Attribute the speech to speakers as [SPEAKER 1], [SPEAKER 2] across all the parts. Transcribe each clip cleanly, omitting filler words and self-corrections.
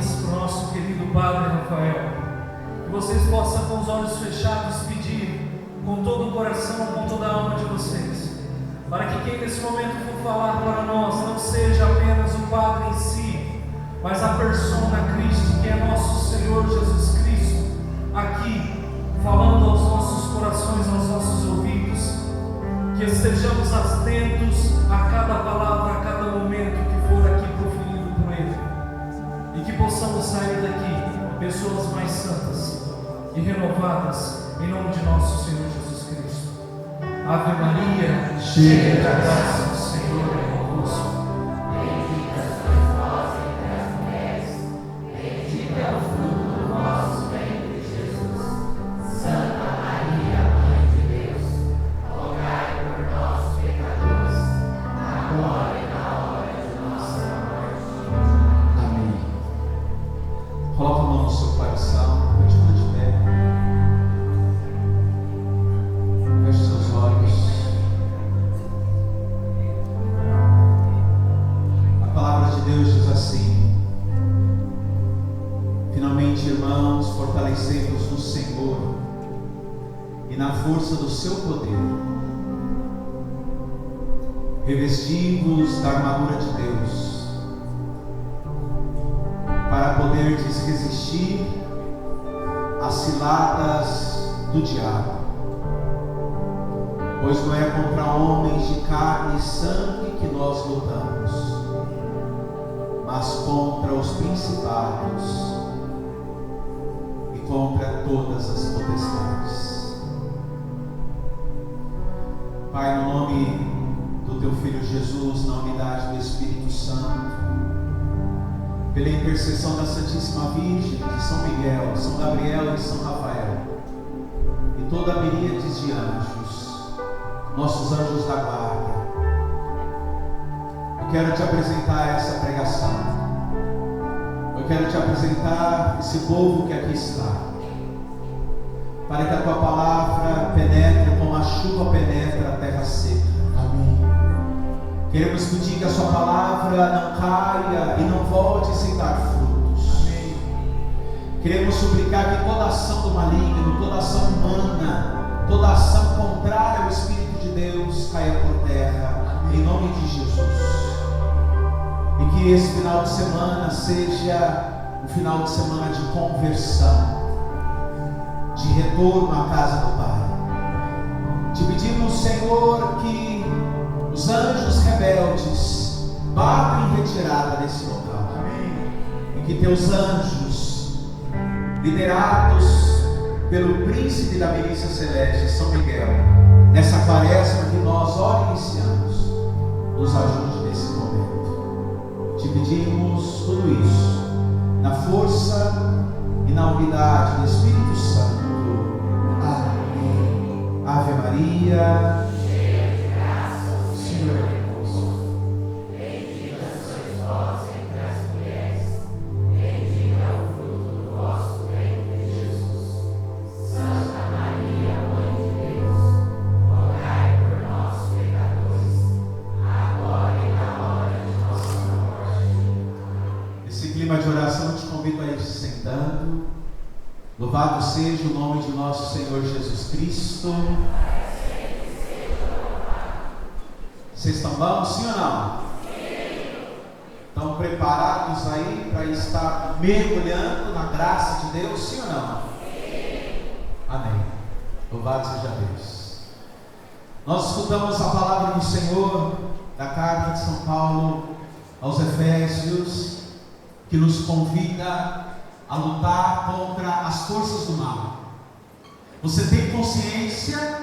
[SPEAKER 1] boas-vindas para o nosso querido Padre Rafael. Que vocês possam, com os olhos fechados, pedir com todo o coração, com toda a alma de vocês, para que quem nesse momento for falar para nós não seja apenas o Padre em si, mas a persona Cristo, que é nosso Senhor Jesus Cristo, aqui, falando aos nossos corações, aos nossos ouvidos. Que estejamos atentos a cada palavra, a cada momento que for aqui proferido por Ele, e que possamos sair daqui pessoas mais santas e renovadas, em nome de nosso Senhor Jesus Cristo. Ave Maria, cheia de graça, o Senhor é convosco.
[SPEAKER 2] Bendita sois vós entre as mulheres, bendito é o fruto do vosso ventre, Jesus. Santa Maria, Mãe de Deus, rogai por nós, pecadores, agora e na hora de nossa morte.
[SPEAKER 3] Amém. Coloca a mão no seu coração, continua de pé. Feche seus olhos. A palavra de Deus diz assim: finalmente, irmãos, fortalecei-vos no Senhor e na força do seu poder. Revesti-vos da armadura de Deus, para poderdes resistir às ciladas do diabo. Pois não é contra homens de carne e sangue que nós lutamos, mas contra os principados e contra todas as potestades. Pai, no nome do Teu Filho Jesus, na unidade do Espírito Santo, pela intercessão da Santíssima Virgem, de São Miguel, São Gabriel e São Rafael, e toda a miríade de anjos, nossos anjos da guarda, eu quero te apresentar essa pregação, eu quero te apresentar esse povo que aqui está, para que a tua palavra penetre como a chuva penetra a terra seca. Amém. Queremos pedir que a sua palavra não caia e não volte sem dar frutos. Amém. Queremos suplicar que toda ação do maligno, toda ação humana, toda ação contrária ao Espírito de Deus caia por terra. Amém. Em nome de Jesus. E que esse final de semana seja um final de semana de conversão, de retorno à casa do Pai. Te pedimos, Senhor, que os anjos rebeldes batam em retirada desse local. Amém. E que teus anjos, liderados pelo príncipe da milícia celeste, São Miguel, nessa quaresma que nós ora iniciamos, nos ajude nesse momento. Te pedimos tudo isso na força e na unidade do Espírito Santo. Amém. Ave Maria,
[SPEAKER 2] Cheia de graça, o
[SPEAKER 3] Senhor
[SPEAKER 2] Senhor
[SPEAKER 3] é
[SPEAKER 2] é
[SPEAKER 3] convosco.
[SPEAKER 2] convosco. Bendita sois vós entre as mulheres, bendito é o fruto do vosso ventre, Jesus. Santa Maria, Mãe de Deus, rogai por nós, pecadores, agora e na hora de nossa morte.
[SPEAKER 3] Nesse clima de oração, eu te convido a ir se sentando. Louvado seja o nome de nosso Senhor Jesus Cristo. Vocês estão bons, sim ou não? Sim. Estão preparados aí para estar mergulhando na graça de Deus, sim ou não? Sim. Amém. Louvado seja Deus. Nós escutamos a palavra do Senhor da carta de São Paulo aos Efésios, que nos convida a lutar contra as forças do mal. Você tem consciência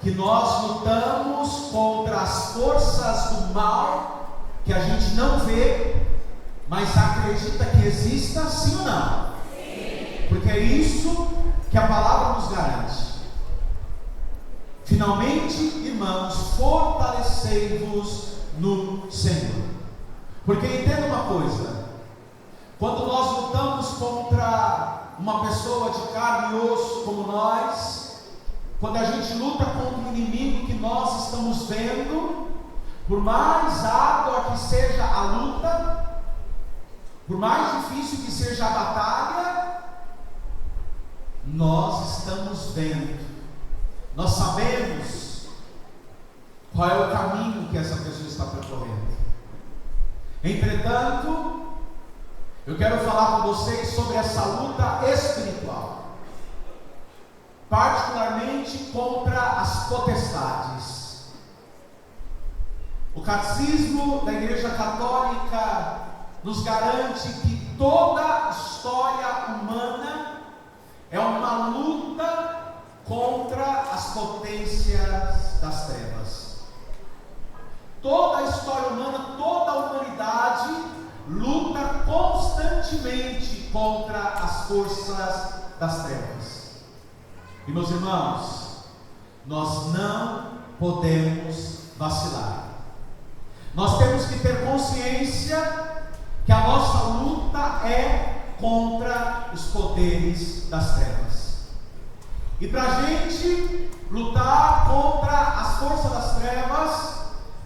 [SPEAKER 3] que nós lutamos contra as forças do mal que a gente não vê, mas acredita que exista, sim ou não? Sim. Porque é isso que a palavra nos garante. Finalmente, irmãos, fortalecei-vos no Senhor. Porque entenda uma coisa: quando nós lutamos contra uma pessoa de carne e osso como nós, quando a gente luta contra um inimigo que nós estamos vendo, por mais árdua que seja a luta, por mais difícil que seja a batalha, nós estamos vendo, nós sabemos qual é o caminho que essa pessoa está percorrendo. Entretanto, eu quero falar com vocês sobre essa luta espiritual, particularmente contra as potestades. O catecismo da Igreja Católica nos garante que toda a história humana é uma luta contra as potências das trevas. Toda a história humana, toda a humanidade luta constantemente contra as forças das trevas. E meus irmãos, nós não podemos vacilar. Nós temos que ter consciência que a nossa luta é contra os poderes das trevas. E para a gente lutar contra as forças das trevas,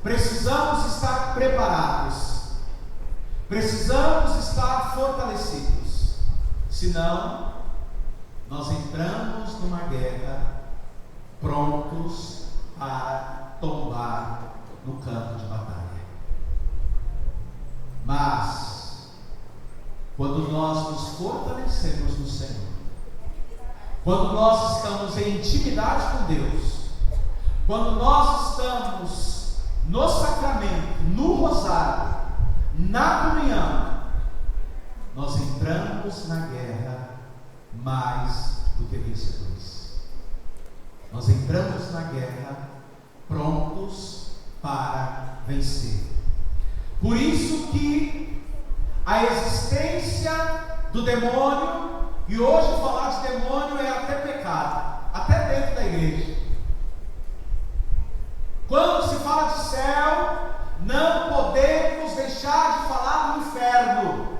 [SPEAKER 3] precisamos estar preparados, precisamos estar fortalecidos. Senão, nós entramos numa guerra prontos para tombar no campo de batalha. Mas, quando nós nos fortalecemos no Senhor, quando nós estamos em intimidade com Deus, quando nós estamos no sacramento, no rosário, na comunhão, nós entramos na guerra mais do que vencedores. Nós entramos na guerra prontos para vencer. Por isso que a existência do demônio, e hoje falar de demônio é até pecado, até dentro da igreja. Quando se fala de céu, não podemos deixar de falar do inferno.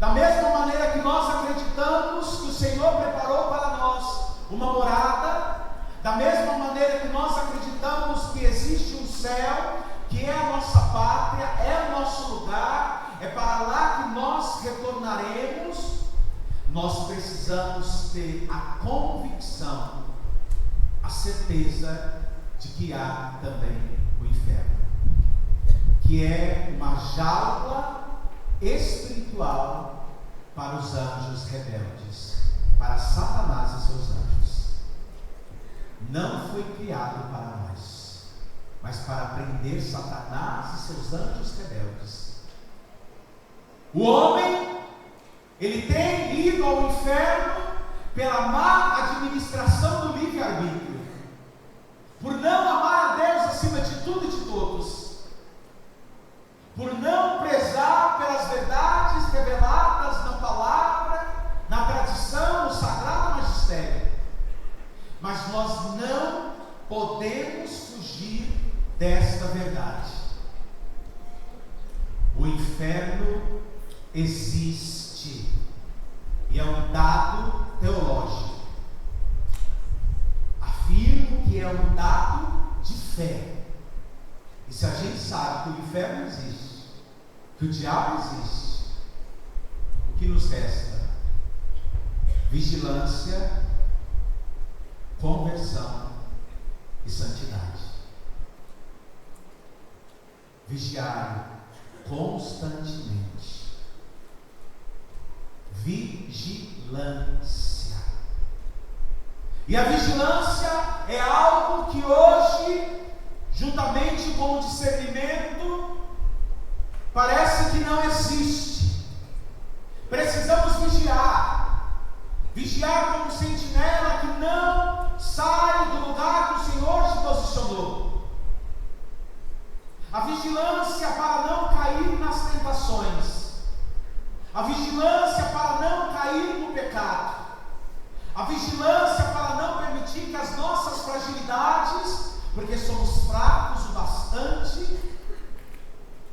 [SPEAKER 3] Da mesma maneira que nós acreditamos que o Senhor preparou para nós uma morada, da mesma maneira que nós acreditamos que existe um céu, que é a nossa pátria, é o nosso lugar, é para lá que nós retornaremos, nós precisamos ter a convicção, a certeza de que há também o inferno, que é uma jaula espiritual para os anjos rebeldes, para Satanás e seus anjos. Não foi criado para nós, mas para prender Satanás e seus anjos rebeldes. O homem, ele tem ido ao inferno pela má administração do livre-arbítrio, por não amar a Deus acima de tudo e de todos, por não prezar pelas verdades reveladas na palavra, na tradição, no sagrado magistério. Mas nós não podemos fugir desta verdade. O inferno existe, e é um dado teológico. Afirmo que é um dado de fé. E se a gente sabe que o inferno existe, que o diabo existe, o que nos resta? Vigilância, conversão e santidade. Vigiar constantemente. Vigilância. E a vigilância é algo que hoje, juntamente com o discernimento, parece que não existe. Precisamos vigiar. Vigiar como sentinela que não sai do lugar que o Senhor se posicionou. A vigilância para não cair nas tentações. A vigilância para não cair no pecado. A vigilância para não permitir que as nossas fragilidades, porque somos fracos o bastante,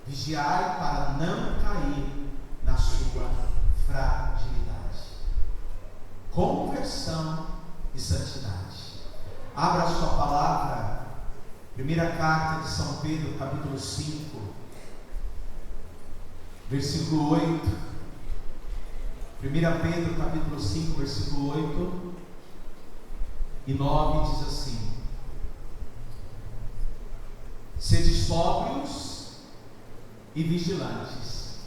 [SPEAKER 3] vigiai para não cair na sua fragilidade. Conversão e santidade. Abra a sua palavra, primeira carta de São Pedro, capítulo 5. versículo 8. 1 Pedro capítulo 5, versículo 8 e 9 diz assim: sede sóbrios e vigilantes.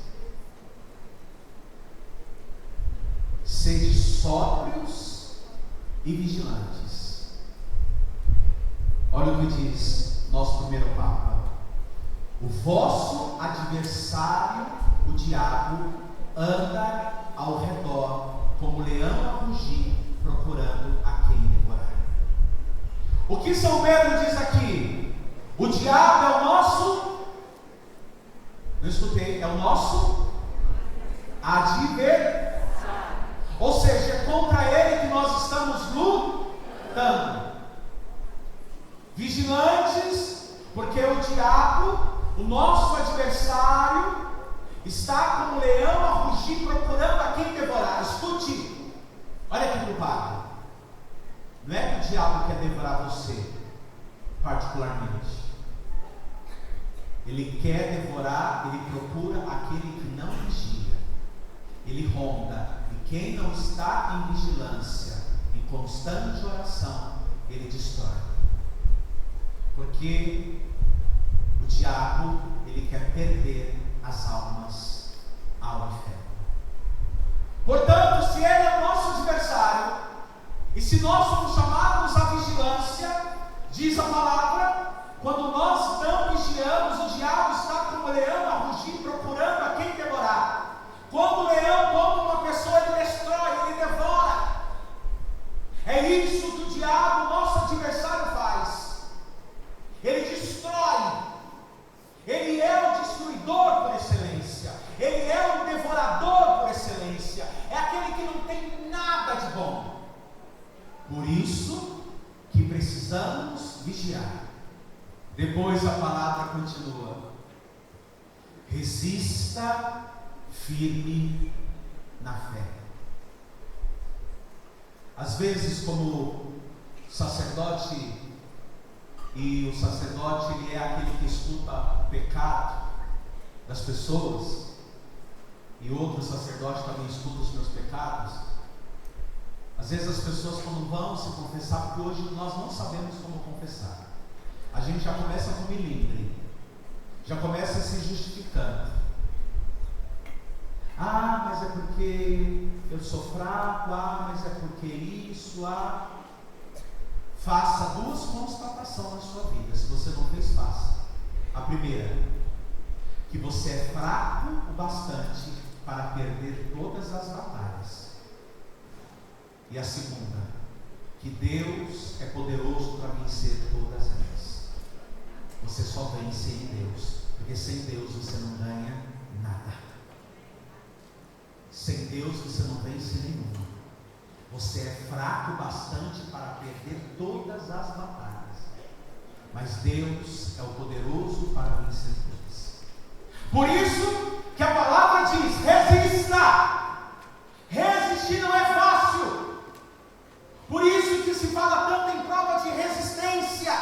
[SPEAKER 3] Sede sóbrios e vigilantes. Olha o que diz nosso primeiro Papa: o vosso adversário, o diabo, anda ao redor como leão a rugir, procurando a quem devorar. O que São Pedro diz aqui? O diabo é o nosso, não escutei, é o nosso adversário. Ou seja, é contra ele que nós estamos lutando. Vigilantes, porque o diabo, o nosso adversário, está como um leão a rugir, procurando a quem devorar. Escute, olha aqui para o padre. Não é que o diabo quer devorar você, particularmente. Ele quer devorar, ele procura aquele que não vigia. Ele ronda, e quem não está em vigilância, em constante oração, ele destrói. Porque o diabo, ele quer perder as almas ao inferno. Portanto, se ele é o nosso adversário, e se nós somos chamados à vigilância, diz a palavra, quando nós não vigiamos, o diabo está como o leão a rugir, procurando a quem devorar. Quando o leão toma uma pessoa, ele destrói, ele devora. É isso que o diabo, nosso adversário, faz. Ele destrói. Ele é o destruidor por excelência. Ele é o devorador por excelência. É aquele que não tem nada de bom. Por isso que precisamos vigiar. Depois a palavra continua: resista firme na fé. Às vezes, como sacerdote, e o sacerdote, ele é aquele que escuta o pecado das pessoas, e outro sacerdote também escuta os meus pecados. Às vezes as pessoas, quando vão se confessar, porque hoje nós não sabemos como confessar, a gente já começa com milindre, já começa se justificando. Ah, mas é porque eu sou fraco, ah, mas é porque isso, ah. Faça duas constatações na sua vida. Se você não fez, faça. A primeira, que você é fraco o bastante para perder todas as batalhas. E a segunda, que Deus é poderoso para vencer todas elas. Você só vence em Deus, porque sem Deus você não ganha nada. Sem Deus você não vence nenhuma. Você é fraco bastante para perder todas as batalhas, mas Deus é o poderoso para vencer todas. Por isso que a palavra diz: resista. Resistir não é fácil. Por isso que se fala tanto em prova de resistência,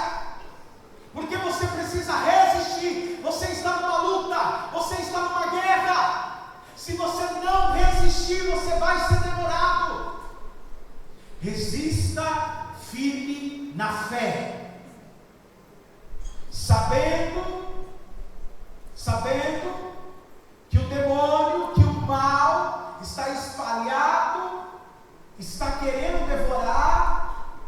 [SPEAKER 3] porque você precisa resistir. Você está numa luta, você está numa guerra. Se você não resistir, você vai ser demorado. Resista firme na fé, sabendo que o demônio, que o mal está espalhado, está querendo devorar,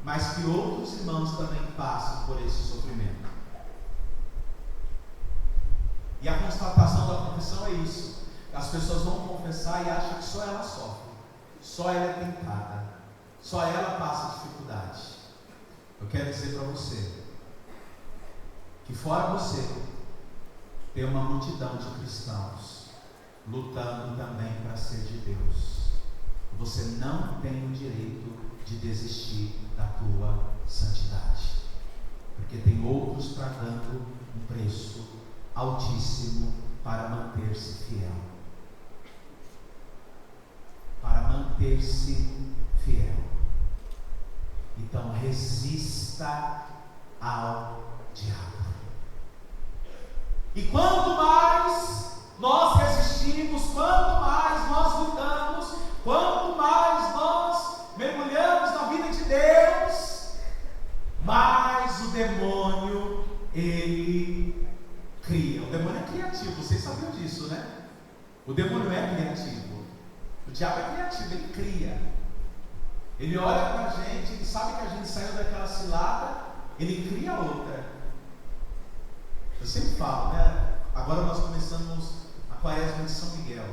[SPEAKER 3] mas que outros irmãos também passam por esse sofrimento. E a constatação da confissão é isso: as pessoas vão confessar e acham que só ela sofre, só ela é tentada, só ela passa dificuldade. Eu quero dizer para você que fora você tem uma multidão de cristãos lutando também para ser de Deus. Você não tem o direito de desistir da tua santidade, porque tem outros pagando um preço altíssimo para manter-se fiel. Para manter-se fiel. Então resista ao diabo. E quanto mais nós resistirmos demônio é criativo. O diabo é criativo, ele cria. Ele olha para a gente, ele sabe que a gente saiu daquela cilada, ele cria outra. Eu sempre falo, né? Agora nós começamos a quaresma de São Miguel.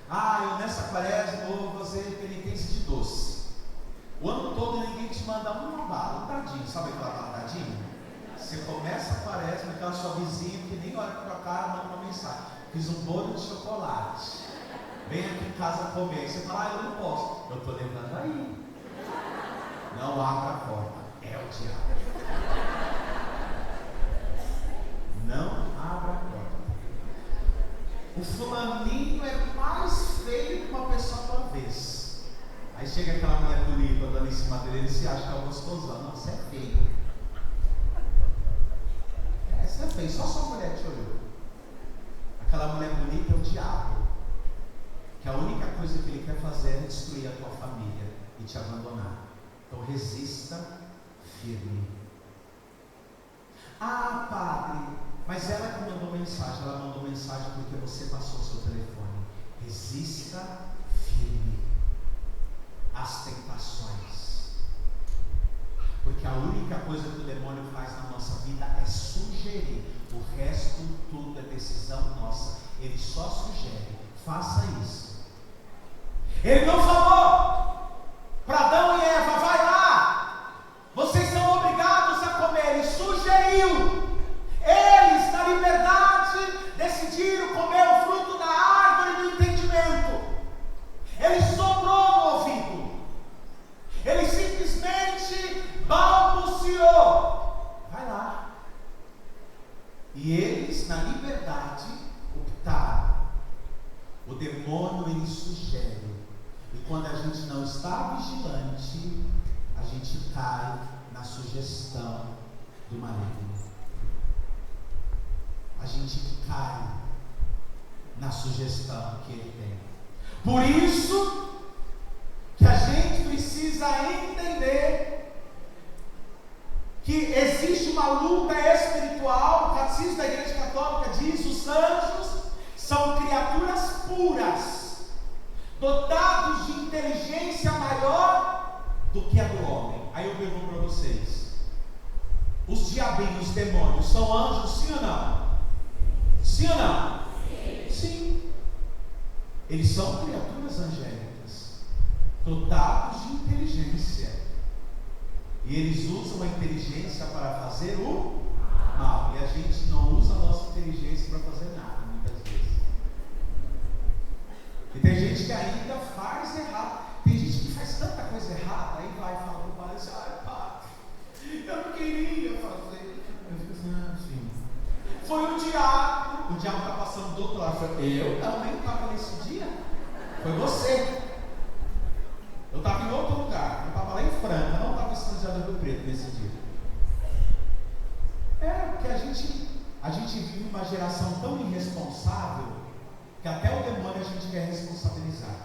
[SPEAKER 3] Eu nessa quaresma vou fazer penitência de doce. O ano todo ninguém te manda uma bala, um dadinho. Sabe aquela bala dadinho? Você começa a quaresma, aquela sua vizinha que nem olha para a tua cara, manda uma mensagem. Fiz um bolo de chocolate. Vem aqui em casa comer. Você fala, eu não posso. Eu estou levando aí. Não abra a porta. É o diabo. Não abra a porta. O fulaninho é mais feio que uma pessoa por vez. Aí chega aquela mulher bonita andando em cima dele, ele se acha que é um gostosão. Não, você é feio. Você é feio, só sua mulher te olhou. Aquela mulher bonita é o diabo. Que a única coisa que ele quer fazer é destruir a tua família e te abandonar. Então resista firme. Padre, mas ela que mandou mensagem, ela mandou mensagem porque você passou o seu telefone. Resista firme às tentações. Porque a única coisa que o demônio faz na nossa vida é sugerir. O resto tudo é decisão nossa. Ele só sugere. Faça isso. Ele não falou para Adão e Eva, vai lá, vocês são obrigados a comer. Ele sugeriu. Eles, na liberdade, decidiram comer o fruto da árvore do entendimento. Ele soprou no ouvido. Ele simplesmente balbuciou. Vai lá. E eles, na liberdade, optaram. O demônio, ele sugere. E quando a gente não está vigilante, a gente cai na sugestão do maligno. A gente cai na sugestão que ele tem. Por isso que a gente precisa entender que existe uma luta espiritual. O Catecismo da Igreja Católica diz: os anjos são criaturas puras, dotados de inteligência maior do que a do homem. Aí eu pergunto para vocês: os diabinhos, os demônios, são anjos, sim ou não? Sim ou não? Sim. Eles são criaturas angélicas, dotados de inteligência. E eles usam a inteligência para fazer o mal. E a gente não usa a nossa inteligência para fazer nada, muitas vezes. E tem gente que ainda faz errado. Tem gente que faz tanta coisa errada, aí vai e fala para o padre assim: padre, eu não queria fazer. Eu fico assim, foi o diabo. O diabo está passando do outro lado. Eu também estava nesse dia. Foi você. Eu estava em outro lugar. Eu estava lá em Franca. Não estava em São José do Rio Preto nesse dia. Porque a gente vive uma geração tão irresponsável que até o demônio a gente quer responsabilizar.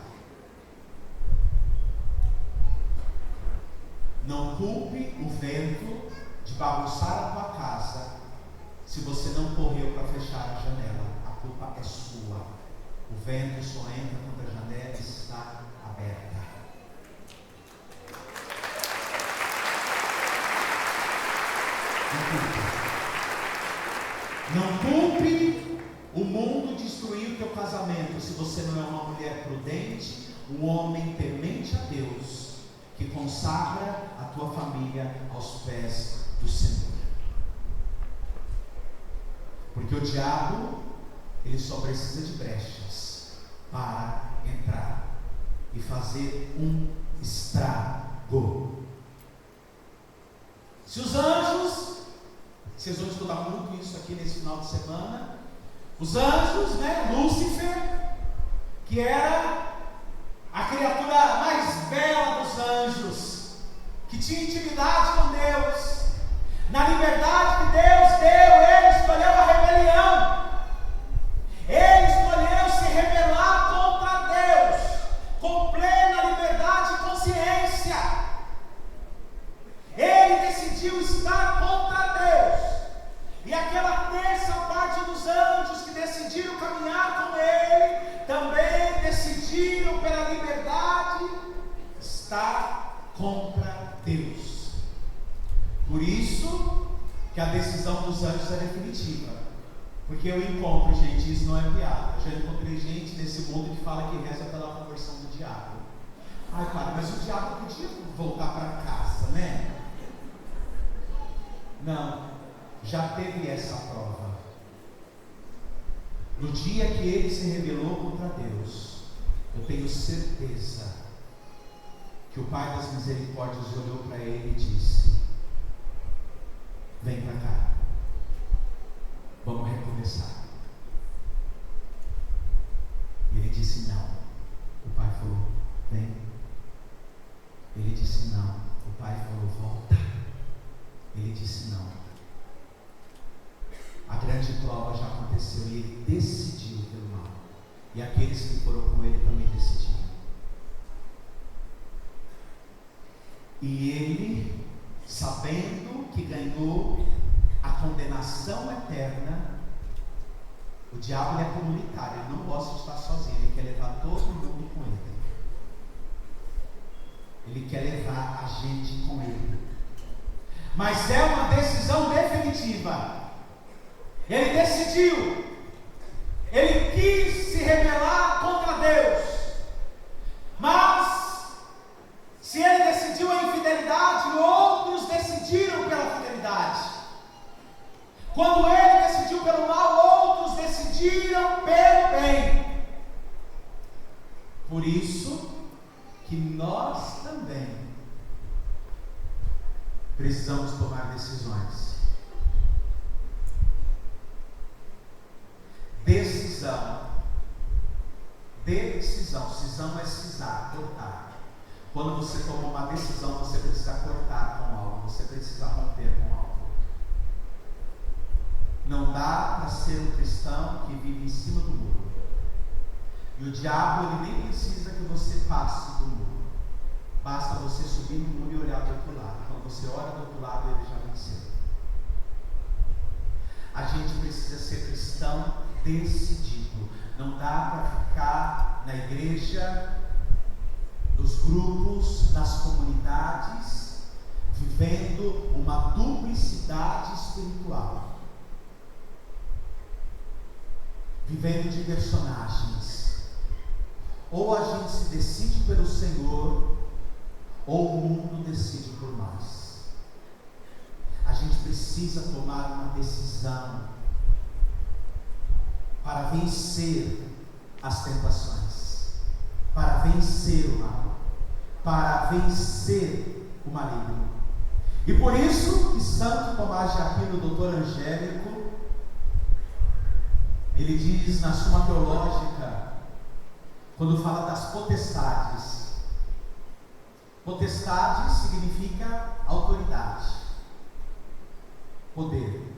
[SPEAKER 3] Não culpe o vento de bagunçar a tua casa se você não correu para fechar a janela. A culpa é sua. O vento só entra quando a janela está aberta. Não culpe o mundo destruir o teu casamento se você não é uma mulher prudente, um homem temente a Deus, que consagra a tua família aos pés do Senhor. Porque o diabo, ele só precisa de brechas para entrar e fazer um estrago. Se os anjos, vocês vão estudar muito isso aqui nesse final de semana, os anjos, Lúcifer, que era a criatura mais bela dos anjos, que tinha intimidade com Deus, na liberdade que Deus deu, ele escolheu a rebelião. Ele escolheu se rebelar contra Deus, com plena liberdade e consciência. Ele decidiu estar contra Deus. E aquela terça parte dos anjos que decidiram caminhar com ele, também Por isso que a decisão dos anjos é definitiva. Porque eu encontro, gente, isso não é piada. Eu já encontrei gente nesse mundo que fala que reza pela conversão do diabo. Ai, cara, mas o diabo podia voltar para casa, né? Não, já teve essa prova. No dia que ele se rebelou contra Deus, eu tenho certeza que o Pai das Misericórdias olhou para ele e disse: vem para cá, vamos recomeçar. E ele disse não. O pai falou: vem. Ele disse não. O pai falou: volta. Ele disse não. A grande prova já aconteceu e ele decidiu pelo mal. E aqueles que foram com ele também decidiram. E ele, sabendo que ganhou a condenação eterna, o diabo é comunitário, ele não gosta de estar sozinho, ele quer levar todo mundo com ele. Ele quer levar a gente com ele. Mas é uma decisão definitiva. Ele decidiu. Ele quis se rebelar contra Deus. Mas, se ele decidiu a infidelidade, outros decidiram pela fidelidade. Quando ele decidiu pelo mal, outros decidiram pelo bem. Por isso que nós também precisamos tomar decisões. Decisão. Cisão é cisar, cortar. Quando você toma uma decisão, você precisa cortar com algo, você precisa romper com algo. Não dá para ser um cristão que vive em cima do muro. E o diabo, ele nem precisa que você passe do muro. Basta você subir no muro e olhar do outro lado. Quando você olha do outro lado, ele já venceu. A gente precisa ser cristão decidido. Não dá para ficar na igreja, nos grupos, nas comunidades, vivendo uma duplicidade espiritual, vivendo de personagens. Ou a gente se decide pelo Senhor, ou o mundo decide por nós. A gente precisa tomar uma decisão para vencer as tentações, para vencer o mal, para vencer o maligno. E por isso que Santo Tomás de Aquino, doutor Angélico, ele diz na Suma Teológica, quando fala das potestades, potestade significa autoridade, poder.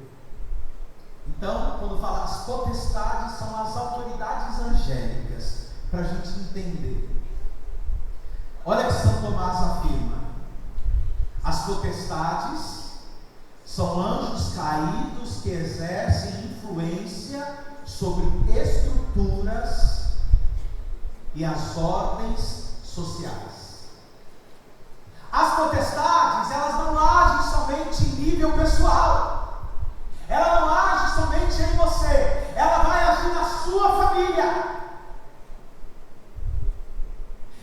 [SPEAKER 3] Então, quando fala as potestades, são as autoridades angélicas, para a gente entender. Olha que São Tomás afirma: as potestades são anjos caídos que exercem influência sobre estruturas e as ordens sociais. As potestades, elas não agem somente em nível pessoal. Ela não age somente em você, ela vai agir na sua família,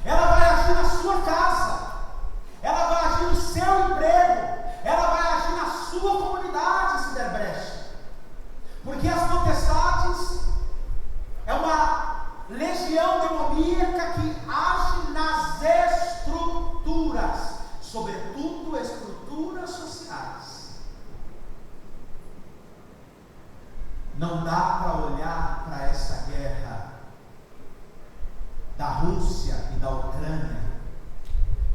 [SPEAKER 3] ela vai agir na sua casa, ela vai agir no seu emprego, ela vai agir na sua comunidade, se der brecha. Porque as potestades é uma legião demoníaca que age nas estruturas, sobretudo estruturas sociais. Não dá para olhar para essa guerra da Rússia e da Ucrânia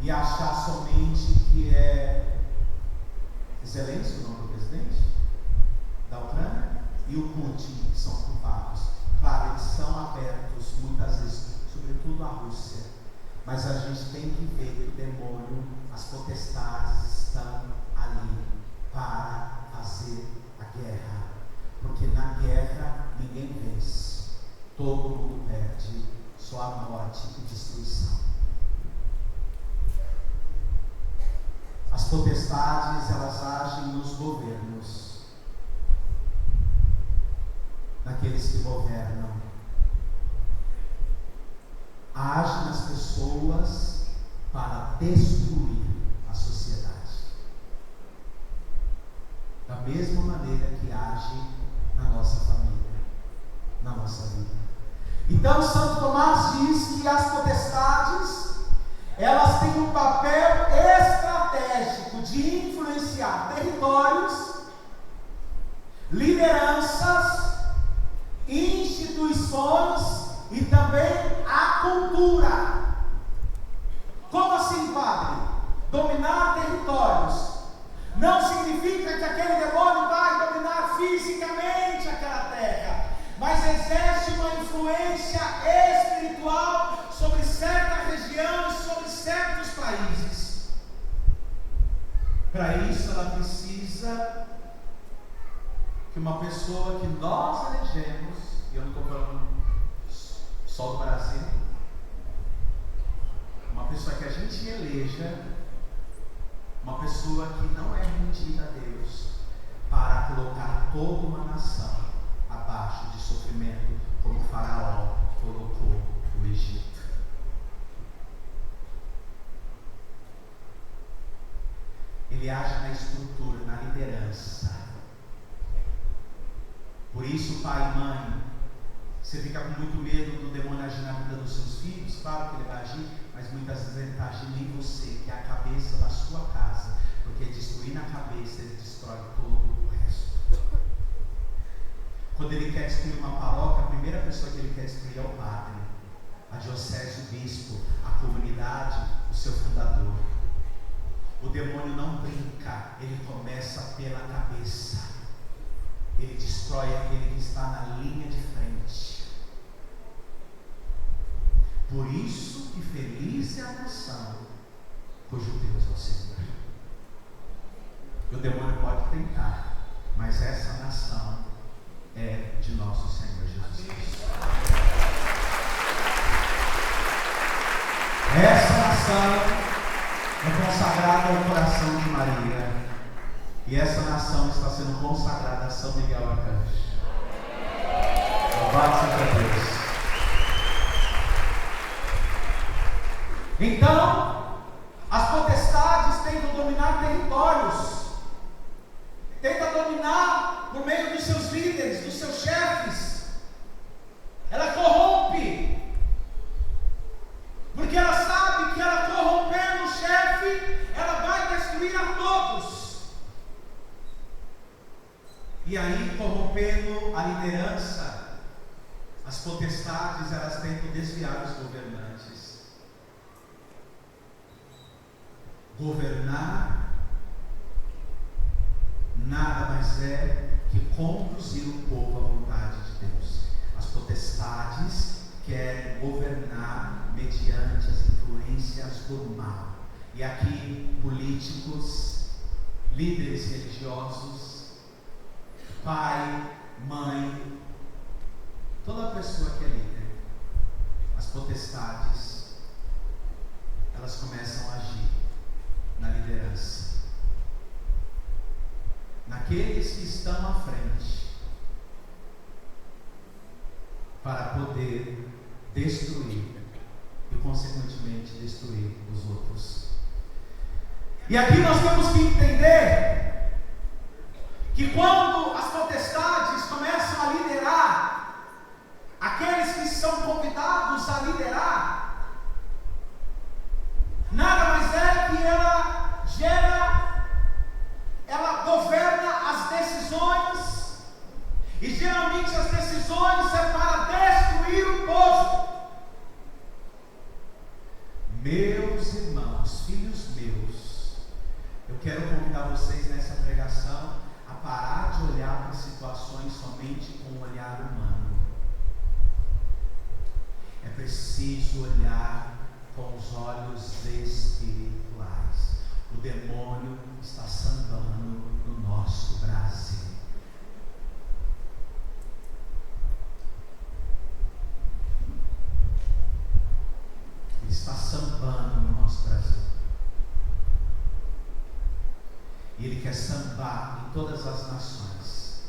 [SPEAKER 3] e achar somente que é Zelensky, o nome do presidente da Ucrânia, e o Putin, que são culpados. Claro, eles são abertos muitas vezes, sobretudo a Rússia, mas a gente tem que ver que o demônio, as potestades estão ali para fazer a guerra. Porque na guerra ninguém vence, todo mundo perde, só a morte e destruição. A As potestades, elas agem nos governos, naqueles que governam. Agem nas pessoas para destruir a sociedade. Da mesma maneira que age na nossa família, na nossa vida. Então, Santo Tomás diz que as potestades, elas têm um papel estratégico de influenciar territórios, lideranças, instituições e também a cultura. Como assim, padre? Dominar territórios não significa que aquele demônio vai dominar fisicamente aquela terra, mas exerce uma influência espiritual sobre certa região e sobre certos países. Para isso, ela precisa que uma pessoa que nós elegemos, e eu não estou falando só do Brasil, uma pessoa que a gente eleja, uma pessoa que não é rendida a Deus, para colocar toda uma nação abaixo de sofrimento, como o Faraó colocou o Egito. Ele age na estrutura, na liderança. Por isso, pai e mãe, você fica com muito medo do demônio agir na vida dos seus filhos. Claro que ele vai agir, mas muitas vezes ele está agindo em você, que é a cabeça da sua casa, porque destruir na cabeça, ele destrói todo o resto. Quando ele quer destruir uma paróquia, a primeira pessoa que ele quer destruir é o padre, a diocese, o bispo, a comunidade, o seu fundador. O demônio não brinca, ele começa pela cabeça. Ele destrói aquele que está na linha de frente. Por isso que feliz é a nação cujo Deus é o Senhor. O demônio pode tentar, mas essa nação é de nosso Senhor Jesus Cristo. Essa nação é consagrada ao coração de Maria. E essa nação está sendo consagrada a São Miguel Arcanjo. Louvado seja Deus. Então, as potestades tentam dominar territórios, tentam dominar por meio dos seus líderes, dos seus chefes. Ela corrompe, porque ela sabe que ela corrompendo o chefe, ela vai destruir a todos. E aí, corrompendo a liderança, as potestades, elas tentam desviar os governantes. Governar nada mais é que conduzir o povo à vontade de Deus. As potestades querem governar mediante as influências do mal. E aqui, políticos, líderes religiosos, pai, mãe, toda pessoa que é líder, as potestades, elas começam a agir na liderança, naqueles que estão à frente, para poder destruir e consequentemente destruir os outros. E aqui nós temos que entender que quando as potestades começam a liderar, aqueles que são convidados a liderar, nada mais é que ela governa as decisões, e geralmente as decisões é para destruir o povo. Meus irmãos, filhos meus, eu quero convidar vocês nessa pregação a parar de olhar para situações somente com um olhar humano. É preciso olhar com os olhos espirituais. O demônio está sambando no nosso Brasil. Ele está sambando no nosso Brasil. E Ele quer sambar em todas as nações.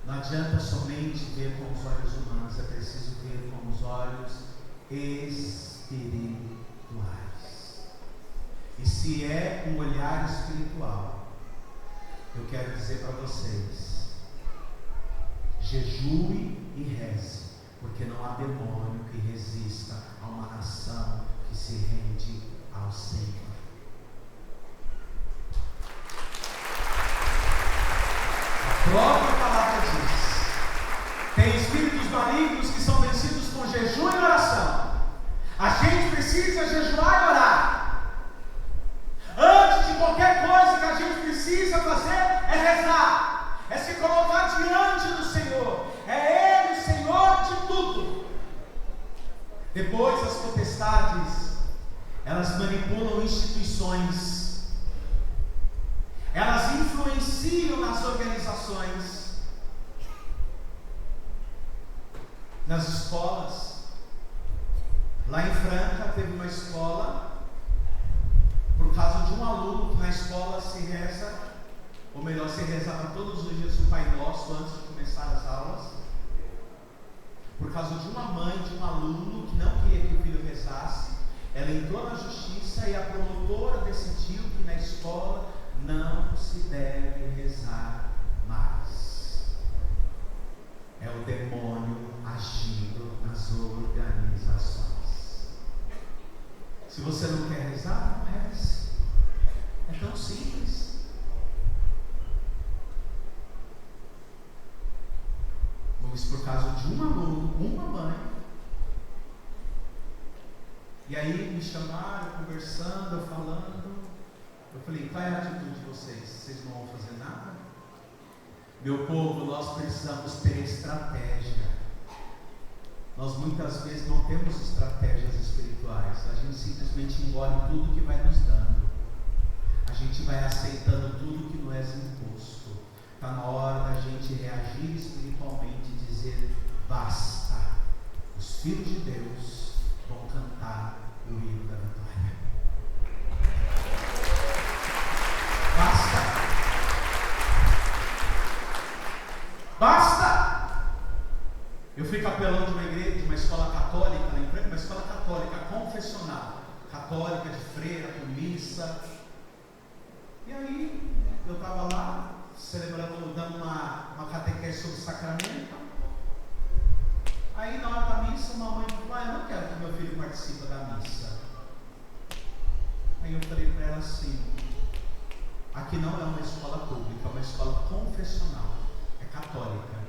[SPEAKER 3] Não adianta somente ver com os olhos humanos, é preciso ver com os olhos espirituais. E se é um olhar espiritual, eu quero dizer para vocês: jejue e reze, porque não há demônio que resista a uma nação que se rende ao Senhor. A própria palavra diz: tem espíritos malignos que são vencidos com jejum e oração. A gente precisa jejuar e orar. Antes de qualquer coisa que a gente precisa fazer é rezar, é se colocar diante do Senhor. É Ele o Senhor de tudo. Depois as potestades, elas manipulam instituições, elas influenciam nas organizações, nas escolas. Lá em Franca teve uma escola, por causa de um aluno que na escola se reza, ou melhor, se rezava todos os dias o Pai Nosso antes de começar as aulas, por causa de uma mãe de um aluno que não queria que o filho rezasse. Ela entrou na justiça e a promotora decidiu que na escola não se deve rezar mais. É o demônio agindo nas organizações. Se você não quer rezar, não reze. É tão simples. Mas por causa de um aluno, uma mãe. E aí me chamaram, conversando, eu falando. Eu falei: qual é a atitude de vocês? Vocês não vão fazer nada? Meu povo, nós precisamos ter estratégia. Nós muitas vezes não temos estratégias espirituais. A gente simplesmente engole tudo que vai nos dando. A gente vai aceitando tudo que nos é imposto. Está na hora da gente reagir espiritualmente e dizer: basta. Os filhos de Deus vão cantar o hino da vitória. Basta. Basta. Eu fui capelão de uma igreja, de uma escola católica, uma escola católica confessional, católica de freira, com missa. E aí eu estava lá celebrando, dando uma catequese sobre o sacramento. Aí na hora da missa, uma mãe falou: eu não quero que meu filho participe da missa. Aí eu falei para ela assim: aqui não é uma escola pública, é uma escola confessional, é católica.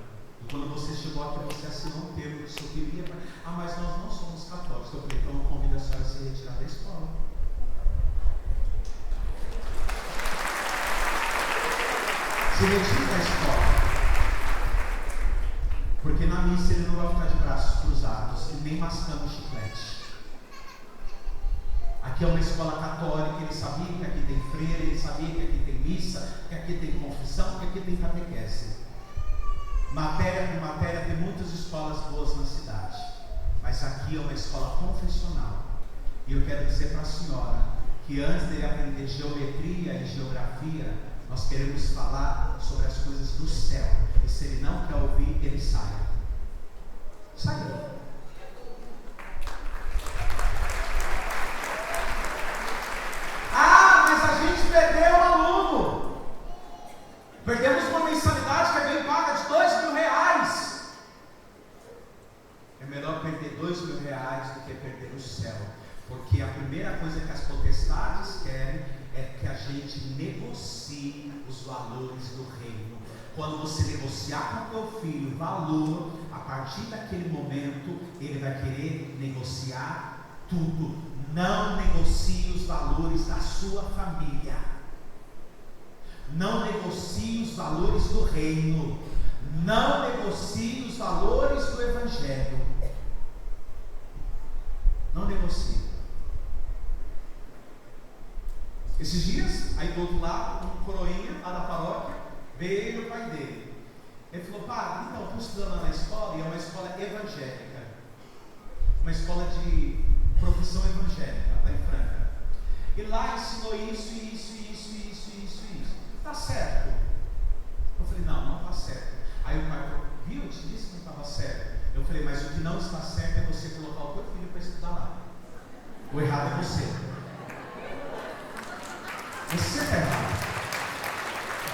[SPEAKER 3] E quando você chegou aqui, você assinou um termo que você queria. Mas nós não somos católicos. Eu falei: então eu convido a senhora a se retirar da escola. Se retire da escola. Porque na missa ele não vai ficar de braços cruzados e nem mascando chiclete. Aqui é uma escola católica, ele sabia que aqui tem freira, ele sabia que aqui tem missa, que aqui tem confissão, que aqui tem catequese. Matéria por matéria, tem muitas escolas boas na cidade, mas aqui é uma escola confessional. E eu quero dizer para a senhora que antes dele aprender geometria e geografia, nós queremos falar sobre as coisas do céu. E se ele não quer ouvir, ele saia. Saia. Mas a gente perdeu um aluno. Perdemos uma mensalidade que é bem paga de R$2.000. É melhor perder R$2.000 do que perder o céu. Porque a primeira coisa que as potestades querem é que a gente negocie os valores do reino. Quando você negociar com o teu filho valor, a partir daquele momento, ele vai querer negociar tudo. Não negocie os valores da sua família. Não negocie os valores do reino. Não negocie os valores do evangelho. Não negocie. Esses dias, aí do outro lado, um coroinha lá da paróquia, veio o pai dele. Ele falou: pá, então, estou estudando lá na escola, e é uma escola evangélica, uma escola de profissão evangélica, lá em Franca. e lá ensinou isso. Está certo. Eu falei, não está certo. Aí o pai falou, viu, eu te disse que não estava certo. Eu falei, mas o que não está certo é você colocar o teu filho para estudar lá. O errado é você. Você está errado.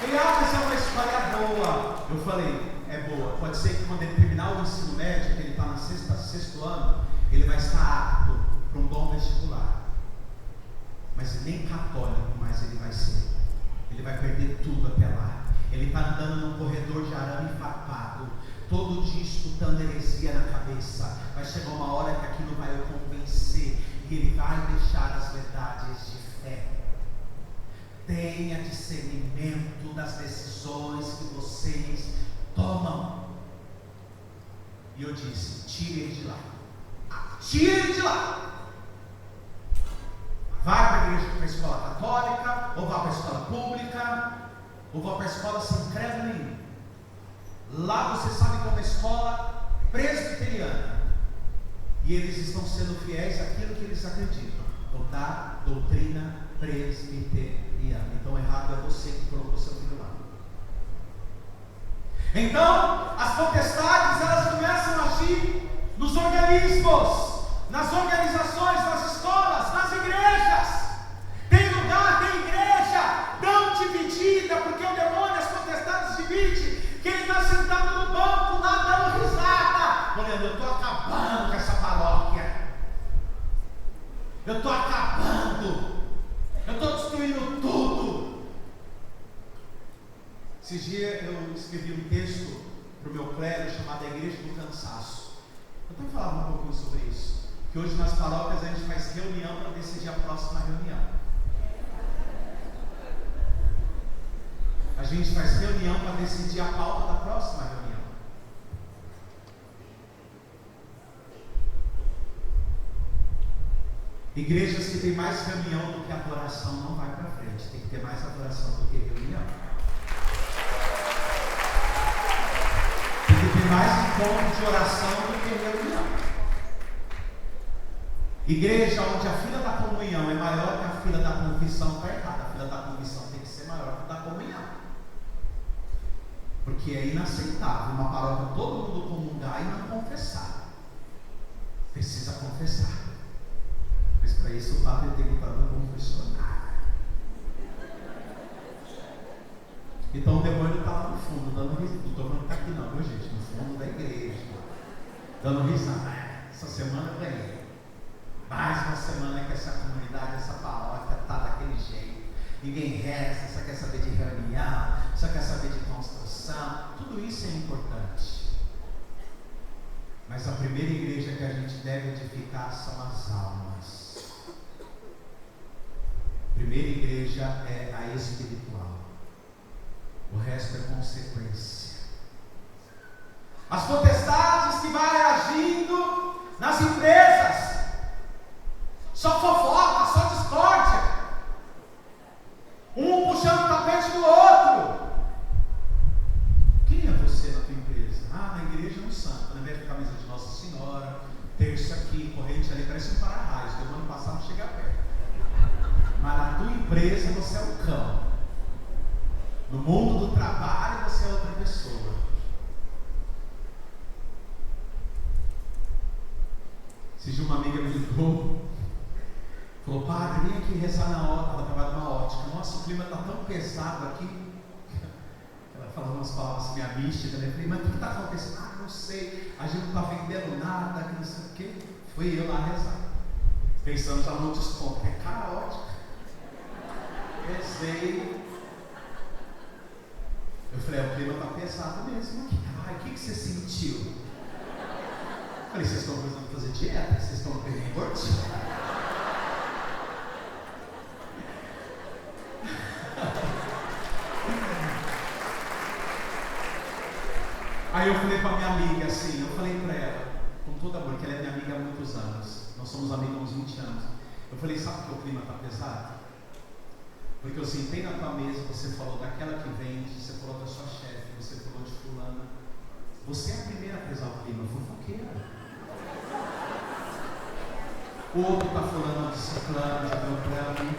[SPEAKER 3] Ele, mas é uma escola boa. Eu falei, é boa. Pode ser que quando ele terminar o ensino médio, que ele está no sexto ano, ele vai estar apto para um bom vestibular. Mas nem católico mais ele vai ser. Ele vai perder tudo até lá. Ele está andando num corredor de arame farpado, todo dia escutando heresia na cabeça. Vai chegar uma hora que aquilo vai o convencer e ele vai deixar as verdades de fé. Tenha discernimento das decisões que vocês tomam. E eu disse, tire ele de lá. Tire ele de lá. Vai para a igreja, para a escola católica, ou vá para a escola pública, ou vá para a escola sem credo nenhum. Lá você sabe que é uma escola presbiteriana. E eles estão sendo fiéis àquilo que eles acreditam. Da doutrina presbiteriana. Então errado é você que colocou seu filho lá. Então, as potestades, elas começam a agir nos organismos, nas organizações, nas escolas, nas igrejas. Tem lugar, tem igreja não dividida, porque o demônio, as potestades dividem. Que ele está sentado no banco lá dando risada, olhando, eu estou acabando com essa paróquia. Eu estou acabando. Eu estou destruindo tudo. Esses dias eu escrevi um texto para o meu clero chamado A Igreja do Cansaço. Eu tenho que falar um pouquinho sobre isso. Que hoje nas paróquias a gente faz reunião para decidir a próxima reunião. A gente faz reunião para decidir a pauta da próxima reunião. Igrejas que tem mais reunião do que adoração não vai para frente. Tem que ter mais adoração do que reunião. Tem que ter mais encontro de oração do que reunião. Igreja onde a fila da comunhão é maior que a fila da confissão está errada. A fila da confissão tem que ser maior que a da comunhão. Porque é inaceitável uma paróquia todo mundo comungar e não confessar. Precisa confessar. Mas para isso o padre tem que estar no confessionário. Então o demônio está lá no fundo, dando risada. Não estou falando que está aqui não, viu gente? No fundo da igreja. Dando risada. Essa semana eu ganhei. Mais uma semana que essa comunidade, essa paróquia está daquele jeito. Ninguém reza, só quer saber de reunião, só quer saber de construção. Tudo isso é importante. Mas a primeira igreja que a gente deve edificar são as almas. A primeira igreja é a espiritual. O resto é consequência. As potestades que vai agindo nas empresas. Só fofoca, só discórdia. Um puxando o tapete do outro. Quem é você na tua empresa? Na igreja é um santo. Ao invés de camisa de Nossa Senhora, terço aqui, corrente ali, parece um para-raio. Do ano passado chega perto. Mas na tua empresa você é um cão. No mundo do trabalho você é outra pessoa. Se uma amiga me ligou, falou, padre, vem aqui rezar na ótica. Ela trabalha numa ótica. Nossa, o clima está tão pesado aqui. Ela falou umas palavras assim, minha mística, né? Eu falei, mas o que está acontecendo? Não sei, a gente não está vendendo nada, que não sei o quê. Fui eu lá rezar. Pensando já no desconto. É caótico. Rezei. Eu falei, o clima está pesado mesmo aqui. Ai, o que você sentiu? Eu falei, vocês estão precisando fazer dieta? Vocês estão perdendo gordinho? Aí eu falei para minha amiga assim, eu falei para ela, com todo amor, que ela é minha amiga há muitos anos, nós somos amigos há uns 20 anos. Eu falei, sabe que o clima está pesado? Porque eu sentei na tua mesa, você falou daquela que vende, você falou da sua chefe, você falou de fulana. Você é a primeira a pesar o clima, fofoqueira. O outro está falando de ciclano, de beltrano.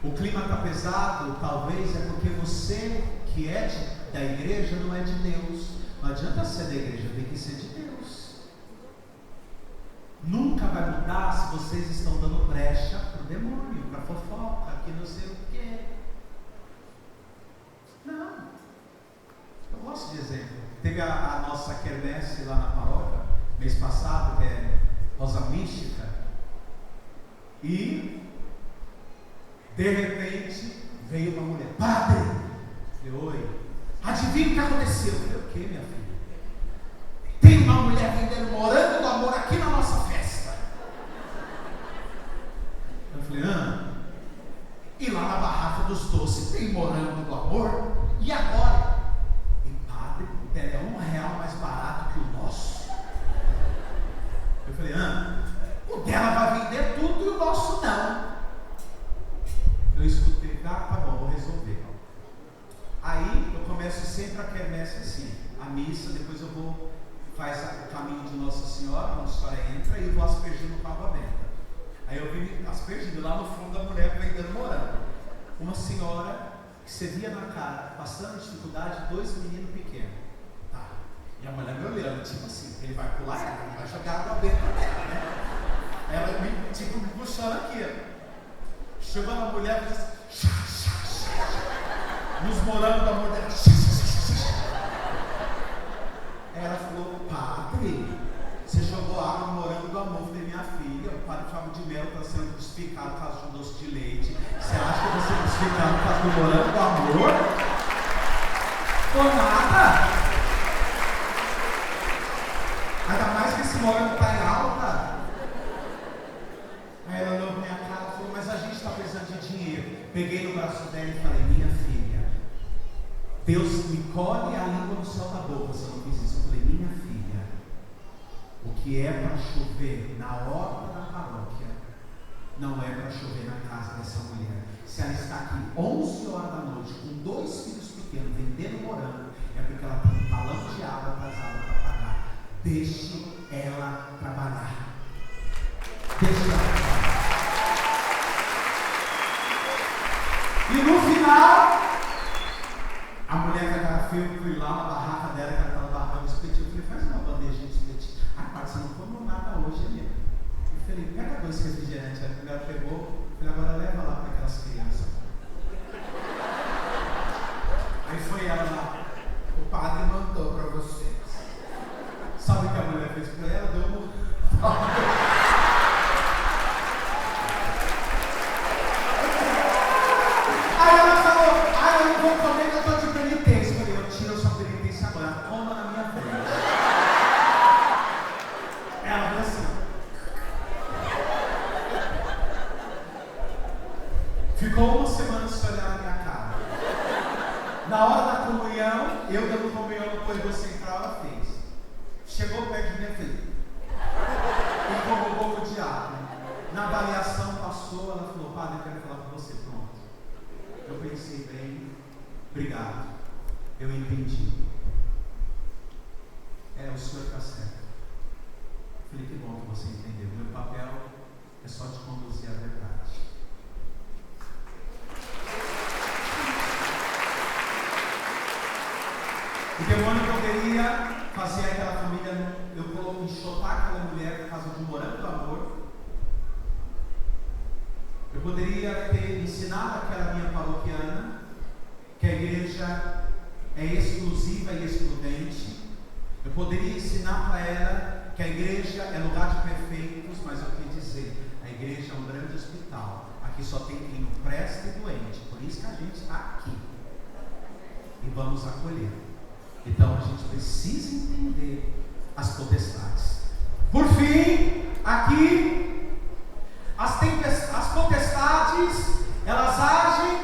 [SPEAKER 3] O clima está pesado, talvez é porque você que é da igreja não é de Deus. Não adianta ser da igreja, tem que ser de Deus. Nunca vai mudar se vocês estão dando brecha para o demônio, para fofoca, que não sei o quê. Não. Eu gosto de exemplo. Teve a nossa quermesse lá na paróquia, mês passado, que é Rosa Mística. E de repente veio uma mulher: padre! Eu falei: oi. Adivinha o que aconteceu? Eu falei: o que, minha filha? Tem uma mulher vendendo morango do amor aqui na nossa festa. Eu falei: e lá na barraca dos doces tem morango do amor? E agora? E padre, o dela é R$1 mais barato que o nosso. Eu falei: o dela vai vender tudo e o nosso não. Eu escutei: tá bom, vou resolver. Aí eu começo sempre a quermesse assim, a missa, depois eu vou, faz o caminho de Nossa Senhora, Nossa Senhora entra e eu vou aspergindo com água benta. Aí eu vi aspergindo lá no fundo da mulher vendendo morango. Uma senhora que você via na cara, passando dificuldade, 2 meninos pequenos. Tá. E a mulher me olhando, tipo assim, ele vai pular ela, ele vai jogar água benta nela, né? Ela me puxando aqui. Chegou na mulher e disse: nos morangos da mulher. Ela falou: padre, você jogou água no morango do amor. Eu falei: minha filha, o padre Fábio de Melo está sendo crucificado por causa de um doce de leite. Você acha que eu vou ser crucificado por causa do morango do amor? Por nada. Ainda mais que esse morango está em alta. Aí ela olhou pra minha cara e falou: mas a gente está precisando de dinheiro. Peguei no braço dela e falei: minha filha, Deus me colhe a língua no céu da boca se eu não fiz isso. Eu falei: minha filha, o que é para chover na horta da paróquia não é para chover na casa dessa mulher. Se ela está aqui 11 horas da noite com 2 filhos pequenos vendendo morango, é porque ela tem um talão de água atrasada para pagar. Deixe ela trabalhar. Deixe ela trabalhar. E no final, a mulher com a cara feia, eu fui lá na barraca dela, que ela estava barrando os petinhos. Eu falei: faz uma bandeja de espetinho. Pai, você não comeu nada hoje, ali. Eu falei: pega 2 refrigerantes. Aí a mulher pegou, eu falei: agora leva lá para aquelas crianças. Aí foi ela lá: o padre mandou para vocês. Sabe o que a mulher fez para ela? Deu um... Aí ela falou: eu não vou comer, que eu estou de penitência. Eu falei: eu tiro a sua penitência agora, coma na minha frente. Ela falou assim. Ficou uma semana se olhar na minha cara. Na hora da comunhão, eu dando comunhão no corredor central, ela fez. Chegou perto de mim e fez. E como o boco de água. Na avaliação passou, ela falou: padre, eu quero falar com você. Pronto. Eu pensei bem, obrigado, eu entendi. O senhor está certo. Falei: que bom que você entendeu. Meu papel é só te conduzir à verdade. O demônio poderia fazer aquela família, eu enxotar aquela mulher por causa de um morango do amor. Eu poderia ter ensinado aquela minha paroquiana que a igreja é exclusiva e excludente. Eu poderia ensinar para ela que a igreja é lugar de perfeitos, mas eu quis dizer: a igreja é um grande hospital. Aqui só tem quem não presta e doente. Por isso que a gente está aqui. E vamos acolher. Então a gente precisa entender as potestades. Por fim, aqui, as potestades, elas agem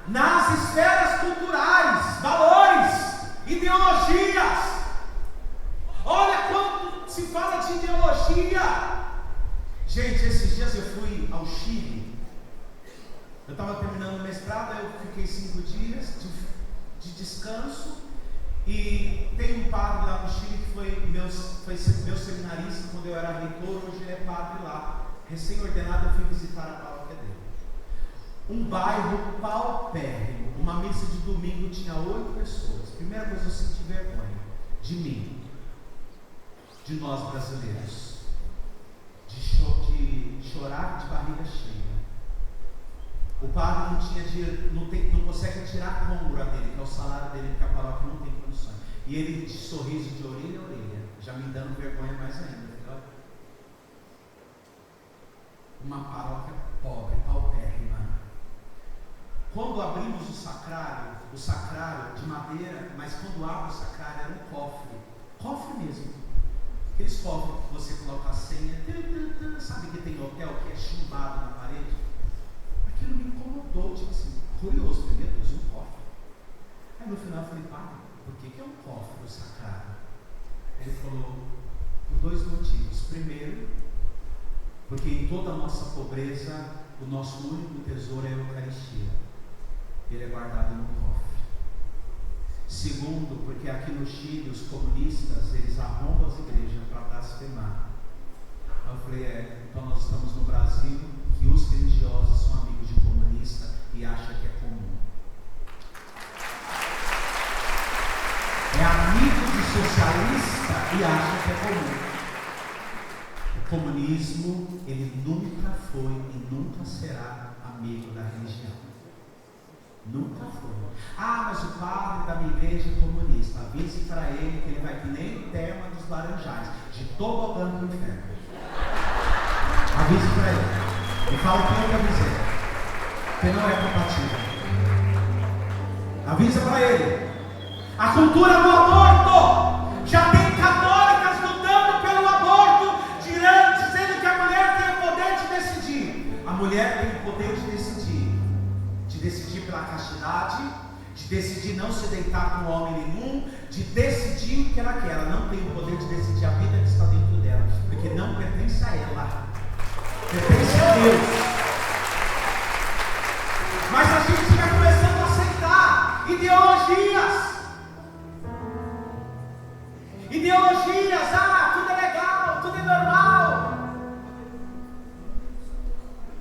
[SPEAKER 3] nas esferas culturais, valores, ideologias. Olha quando se fala de ideologia. Gente, esses dias eu fui ao Chile. Eu estava terminando o mestrado, eu fiquei 5 dias de descanso. E tem um padre lá no Chile que foi meu foi meu seminarista quando eu era reitor, hoje ele é padre lá. Recém-ordenado, eu fui visitar a paróquia dele. Um bairro paupérrimo, uma missa de domingo tinha 8 pessoas. Primeira coisa, eu senti vergonha de mim, de nós brasileiros, de chorar de barriga cheia. O padre não tinha dinheiro, não consegue tirar a côngora dele, que é o salário dele, porque a paróquia não tem condições. E ele de sorriso de orelha a orelha, já me dando vergonha mais ainda. Entendeu? Uma paróquia pobre, paupérrima. Quando abrimos o sacrário de madeira, mas quando abre o sacrário era um cofre mesmo. Aqueles cofres que você coloca a senha, sabe que tem hotel que é chumbado na parede? Aquilo me incomodou, tipo assim, curioso, meu Deus, um cofre. Aí no final eu falei, padre, por que é um cofre o sacrário? Ele falou, por 2 motivos. Primeiro, porque em toda a nossa pobreza, o nosso único tesouro é a Eucaristia. Ele é guardado no cofre. Segundo, porque aqui no Chile, os comunistas, eles arrombam as igrejas para blasfemar. Eu falei, então nós estamos no Brasil, que os religiosos são amigos de comunista e acham que é comum. É amigo de socialista e acha que é comum. O comunismo, ele nunca foi e nunca será amigo da religião. Nunca foi. Ah, mas o padre da minha igreja é comunista. Avise para ele que ele vai que nem o tema dos Laranjais, de tobogã pro inferno. Avise para ele. E fala que eu avisei, que não é compatível. Avisa para ele. A cultura do aborto. Já tem católicas lutando pelo aborto, dizendo que a mulher tem o poder de decidir. A mulher tem o poder de decidir. De decidir pela castidade, de decidir não se deitar com homem nenhum, de decidir o que ela quer. Ela não tem o poder de decidir a vida que está dentro dela, porque não pertence a ela, pertence a Deus. Mas a gente vai começando a aceitar ideologias, tudo é legal, tudo é normal.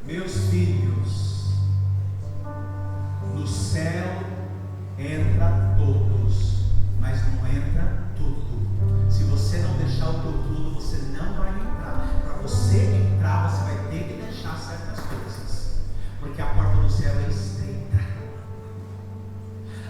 [SPEAKER 3] Meus filhos, no céu entra todos, mas não entra tudo. Se você não deixar o teu tudo, você não vai entrar. Para você entrar, você vai ter que deixar certas coisas, porque a porta do céu é estreita.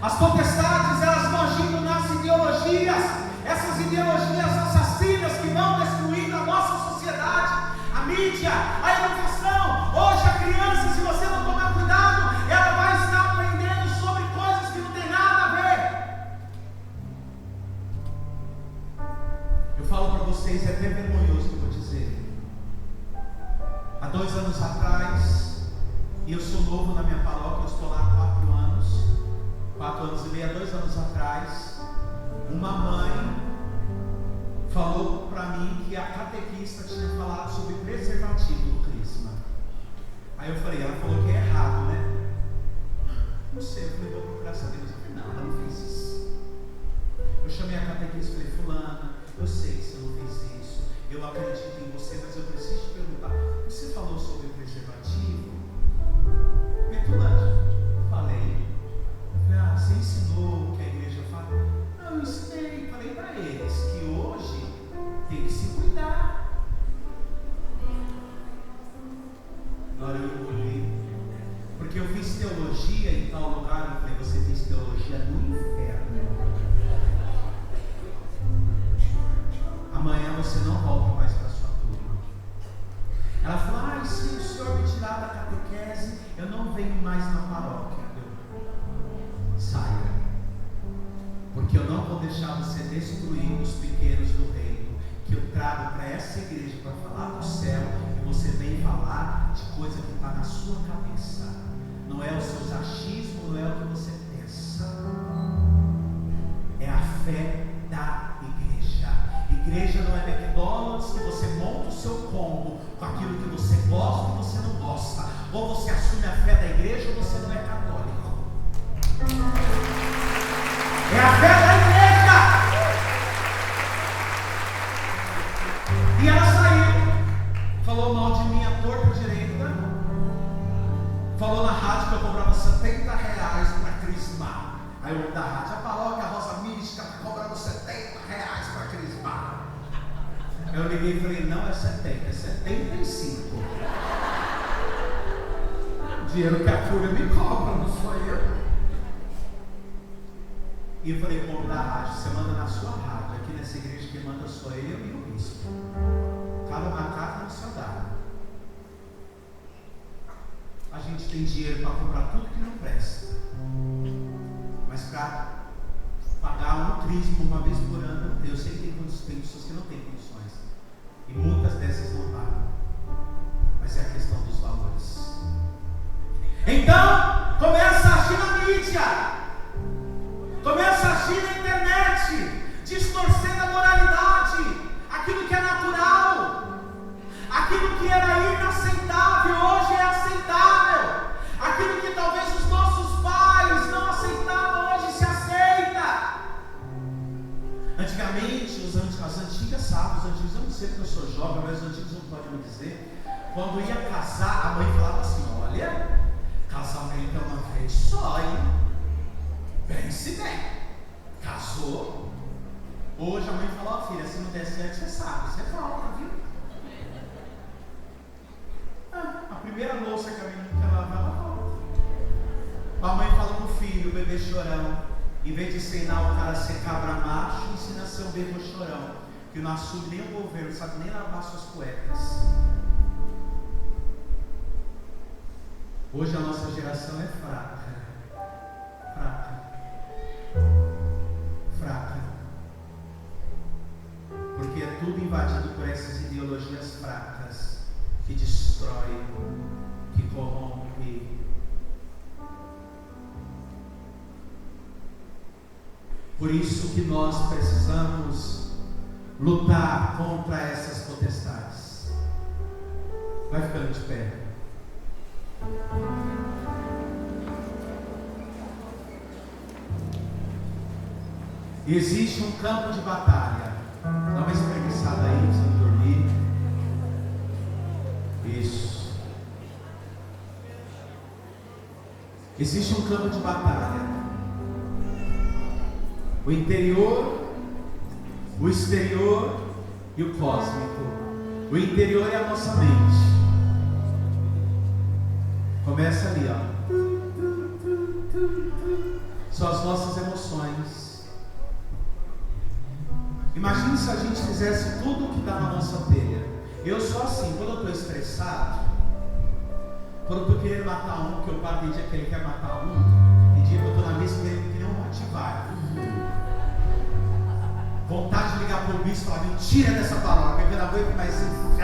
[SPEAKER 3] As potestades, elas vão agindo nas ideologias, essas ideologias assassinas que vão destruindo a nossa sociedade, a mídia, a educação. Hoje a criança, se você não tomar cuidado, ela vai estar aprendendo sobre coisas que não tem nada a ver. Eu falo para vocês, é até vergonhoso que eu vou dizer. Há 2 anos atrás, e eu sou novo na minha paróquia, eu estou lá há 4 anos. 4 anos e meio, há 2 anos atrás, uma mãe falou para mim que a catequista tinha falado sobre preservativo no crisma. Aí eu falei, ela falou que é errado, né? Não sei, eu falei, vou procurar saber. Eu falei, não, ela não fez isso. Eu chamei a catequista e falei, fulana, eu sei que você não fez isso, eu acredito em você, mas eu preciso te perguntar, você falou sobre preservativo? Petulante. Falei. Você ensinou o que a igreja fala? Não, eu ensinei, falei para eles que hoje tem que se cuidar. Agora eu engoli, porque eu fiz teologia em tal lugar. Eu falei, você fez teologia no inferno. Amanhã você não volta mais para sua turma. Ela falou, se o senhor me tirar da catequese, eu não venho mais na paróquia. Saia, porque eu não vou deixar você destruir os pequenos do reino, que eu trago para essa igreja para falar do céu, e você vem falar de coisa que está na sua cabeça, não é os seus achismos, não é o que você pensa, é a fé da igreja. Igreja não é McDonald's que você monta o seu combo com aquilo que você gosta e você não gosta, ou você assume a fé da igreja ou você não é católico. É a fé da igreja. E ela saiu, falou mal de mim à torta direita, falou na rádio que eu cobrava R$70 para crismar. Aí o da rádio, a paróquia Rosa Mística cobrando R$70 para crismar. Aí eu liguei e falei, não é 70, é 75. O dinheiro que a Fúria me cobra, não sou eu. E eu falei, como da rádio, você manda na sua rádio. Aqui nessa igreja quem manda sou eu e o bispo. Cada macaco no seu dado. A gente tem dinheiro para comprar tudo que não presta. Mas para pagar um crisma uma vez por ano, eu sei que tem pessoas que não têm condições. E muitas dessas não pagam. Mas é a questão dos valores. Então, começa a agir na mídia. Começa a agir na internet, distorcendo a moralidade, aquilo que é natural, aquilo que era inaceitável, hoje é aceitável, aquilo que talvez os nossos pais não aceitavam, hoje se aceita. Antigamente, as antigas sábios, os antigos, eu não sei porque eu sou jovem, mas os antigos não podem me dizer, quando ia casar, a mãe falava assim, olha, casamento é uma vez só, hein? Pense bem, casou. Hoje a mãe falou, filha, se não der certo, você sabe, você volta, viu? A primeira louça que a menina quer lavar, ela volta. A mãe fala pro filho, o bebê chorão, em vez de ensinar o cara a ser cabra macho, ensina a ser um bebê chorão, que não assume nem o governo, não sabe nem lavar suas cuecas. Hoje a nossa geração é fraca. Porque é tudo invadido por essas ideologias fracas que destroem, que corrompem. Por isso que nós precisamos lutar contra essas potestades. Vai ficando de pé. Existe um campo de batalha. Dá uma espreguiçada aí, precisa dormir. Isso. Existe um campo de batalha. O interior, o exterior e o cósmico. O interior é a nossa mente. Começa ali, ó. São as nossas emoções. Imagine se a gente fizesse tudo o que está na nossa telha. Eu sou assim, quando eu estou estressado, quando eu estou querendo matar um, que eu paro tem dia que ele quer matar um, tem dia que eu estou na mesa querendo que não ativar. Vontade de ligar para o bispo e falar, me tira dessa palavra, que eu não aguento mais assim.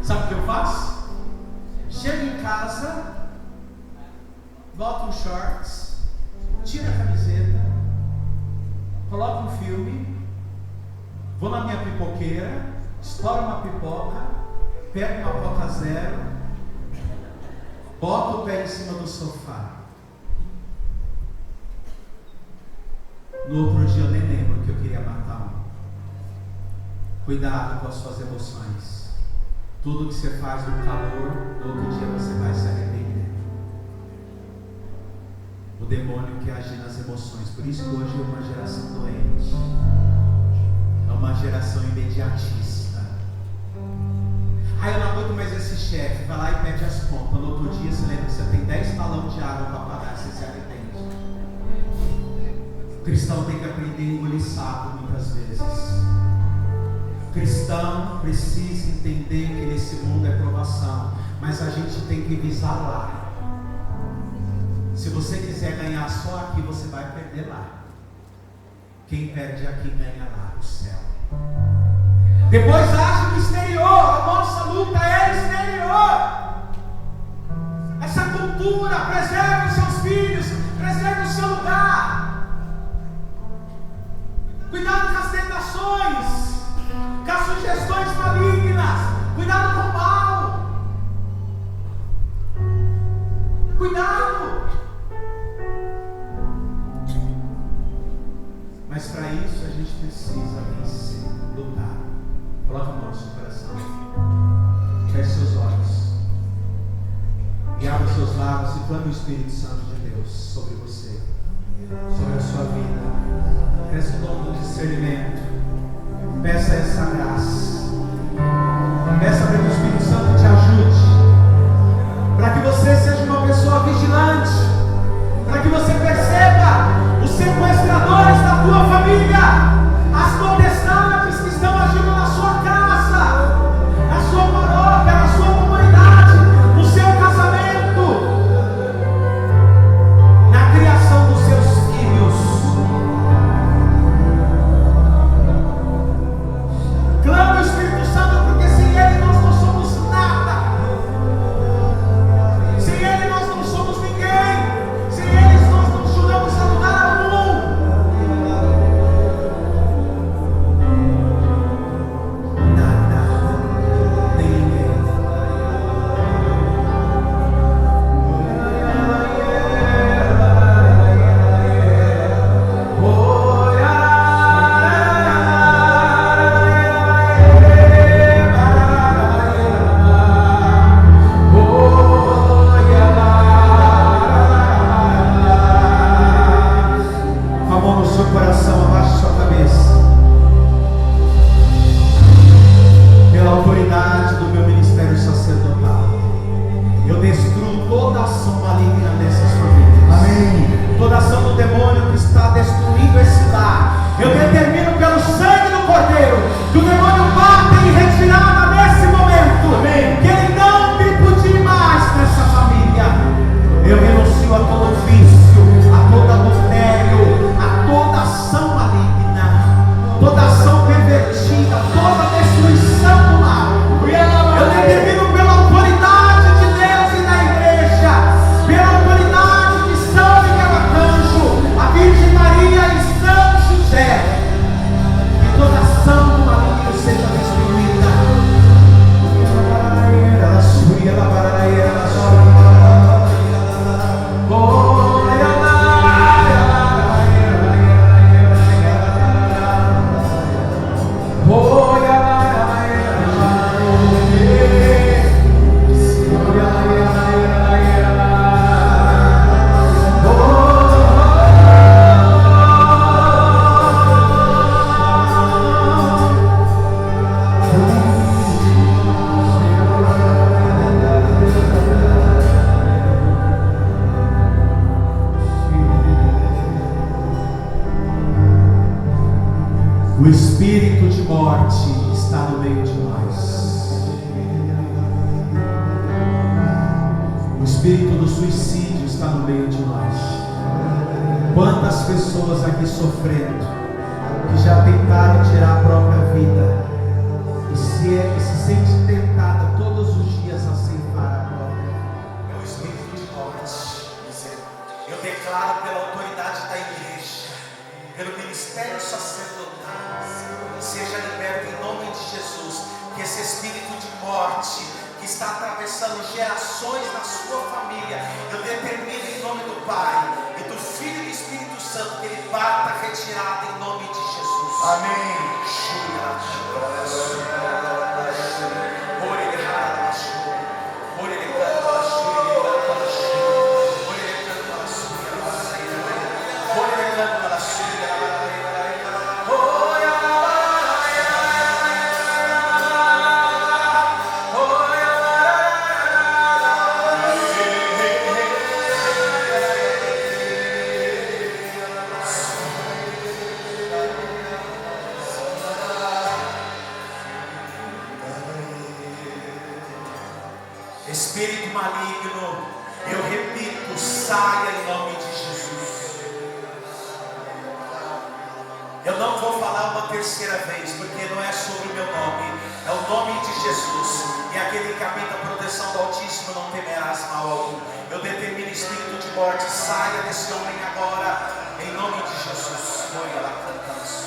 [SPEAKER 3] Sabe o que eu faço? Chego em casa, boto um shorts, tiro a camiseta, coloco um filme, vou na minha pipoqueira, estouro uma pipoca, pego uma Coca Zero, boto o pé em cima do sofá. No outro dia eu nem lembro que eu queria matar um. Cuidado com as suas emoções. Tudo que você faz no calor, no outro dia você vai se arrepender. O demônio quer agir nas emoções. Por isso que hoje é uma geração doente. É uma geração imediatista. Eu não aguento mais esse chefe. Vai lá e pede as contas. No outro dia você lembra que você tem 10 galões de água para pagar. Você se arrepende. O cristão tem que aprender a engolir sapo muitas vezes. O cristão precisa entender que nesse mundo é provação. Mas a gente tem que visar lá. Se você quiser ganhar só aqui, você vai perder lá. Quem perde aqui ganha lá, o céu. Depois age no exterior. A nossa luta é exterior. Essa cultura, preserve os seus filhos, preserve o seu lugar. Cuidado com as tentações, com as sugestões malignas. Cuidado com o mal. Cuidado. Mas para isso a gente precisa vencer, lutar. Espírito Santo de Deus sobre você, sobre a sua vida. Peça o dom do discernimento. Peça essa graça. Peça para que o Espírito Santo te ajude, para que você seja uma pessoa vigilante, para que você perceba os sequestradores da tua família, as potestades que estão agindo na sua casa, na sua paróquia, na sua comunidade, no seu casamento, na criação dos seus filhos. Clama o Espírito Santo, porque sem Ele nós não somos nada. Sem Ele nós não somos ninguém. Sem Ele nós não chegamos a lugar algum. Nada, nem ninguém. Com a mão no seu coração, abaixe sua cabeça. Pela autoridade do meu ministério sacerdotal, eu destruo toda ação maligna nessas famílias. Amém. Toda ação do demônio que está destruindo esse lar, eu determino pelo sangue do Cordeiro que o demônio bata em retirada nesse momento. Amém. Que ele não tripudie mais nessa família. Eu renuncio a todo vício, a todo adultério, a toda ação maligna, toda ação pervertida, toda destruição do mal. Eu determino pela autoridade de Deus e da igreja, pela autoridade de São Miguel Arcanjo, a Virgem Maria e São José, que toda ação do maligno seja destruída. Ela suia, ela bararaia, ela suia. O espírito de morte está no meio de nós. O espírito do suicídio está no meio de nós. Quantas pessoas aqui sofrendo, que já tentaram tirar a própria vida e se sente tentada todos os dias a ceifar a própria vida. É o espírito de morte. Eu declaro pela autoridade da igreja, pelo ministério sacerdotal, seja liberto em nome de Jesus, que esse espírito de morte que está atravessando gerações na sua família, eu determino em nome do Pai e do Filho e do Espírito Santo, que ele bata retirada em nome de Jesus. Amém. Espírito maligno, eu repito, saia em nome de Jesus. Eu não vou falar uma terceira vez, porque não é sobre o meu nome, é o nome de Jesus. E aquele que habita a proteção do Altíssimo não temerás mal algum. Eu determino espírito de morte, saia desse homem agora, em nome de Jesus. Olha lá, canta isso.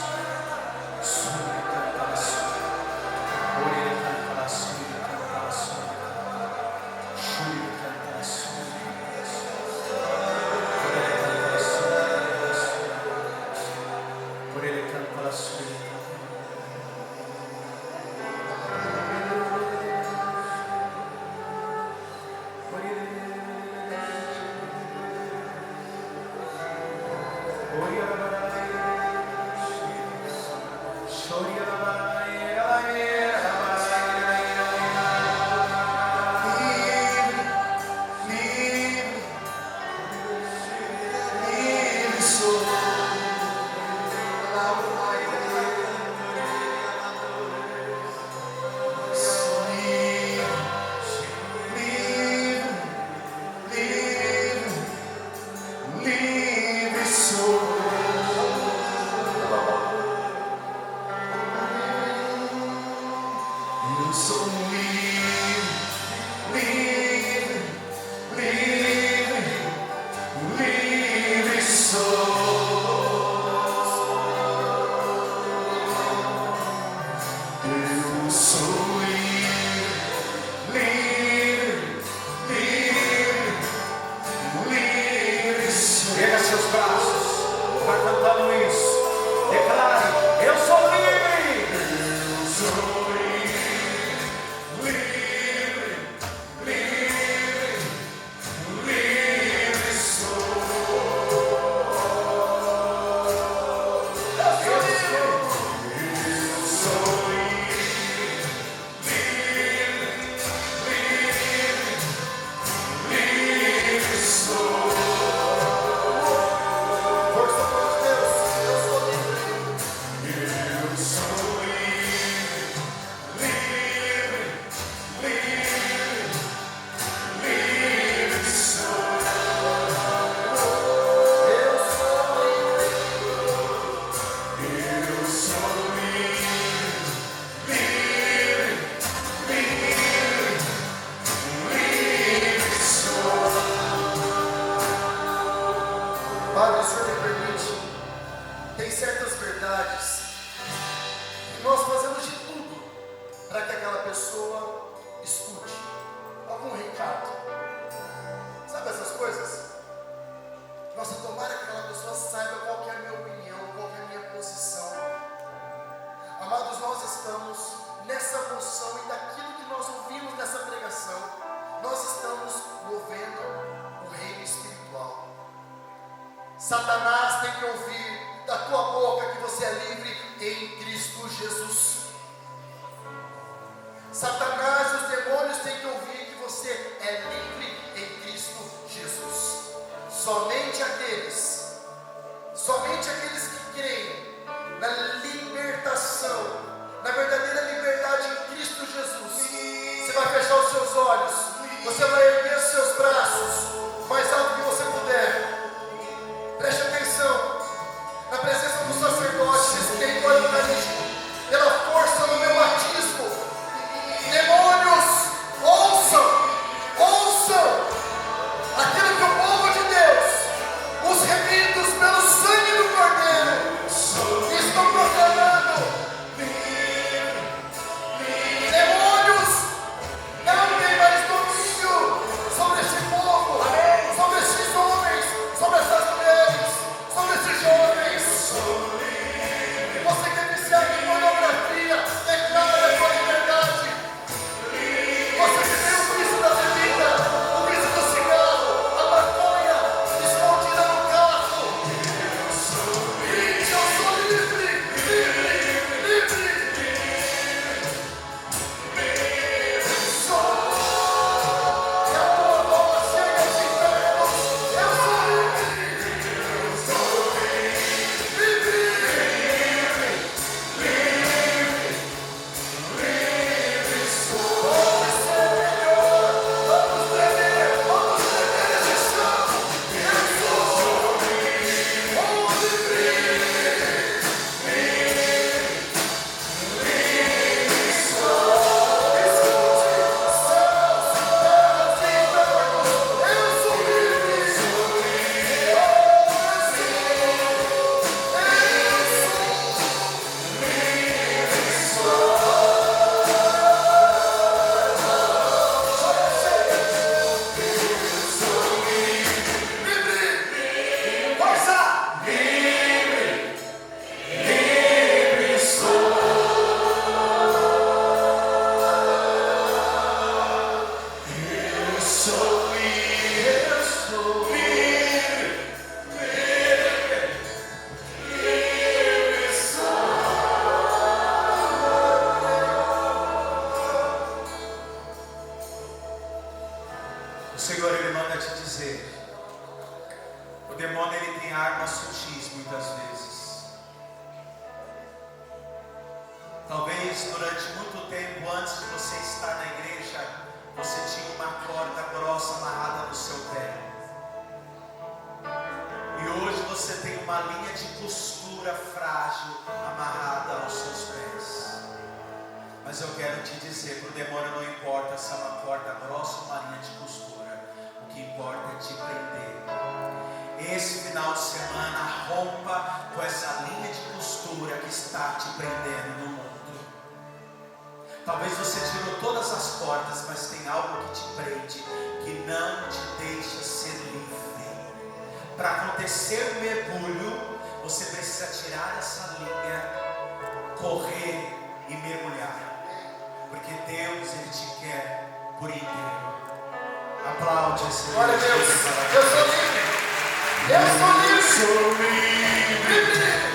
[SPEAKER 4] Satanás tem que ouvir da tua boca que você é livre em Cristo Jesus. Satanás e os demônios têm que ouvir que você é livre em Cristo Jesus. Somente aqueles que creem na libertação, na verdadeira liberdade em Cristo Jesus. Você vai fechar os seus olhos, você vai erguer os seus braços mais alto que você puder. Preste atenção, na presença do sacerdote, respeito a Eucarístico, pela força do meu batismo. Demônios, ouçam, ouçam.
[SPEAKER 3] Talvez durante muito tempo antes de você estar na igreja, você tinha uma corda grossa amarrada no seu pé. E hoje você tem uma linha de costura frágil amarrada aos seus pés. Mas eu quero te dizer, para o demônio não importa se é uma corda grossa ou uma linha de costura. O que importa é te prender. Esse final de semana rompa com essa linha de costura que está te prendendo no mundo. Talvez você tirou todas as cordas, mas tem algo que te prende, que não te deixa ser livre. Para acontecer o mergulho, você precisa tirar essa linha, correr e mergulhar. Porque Deus, Ele te quer por inteiro. Aplaude esse Deus.
[SPEAKER 4] Glória a Deus. Eu sou livre. Eu sou livre.
[SPEAKER 3] Sou livre.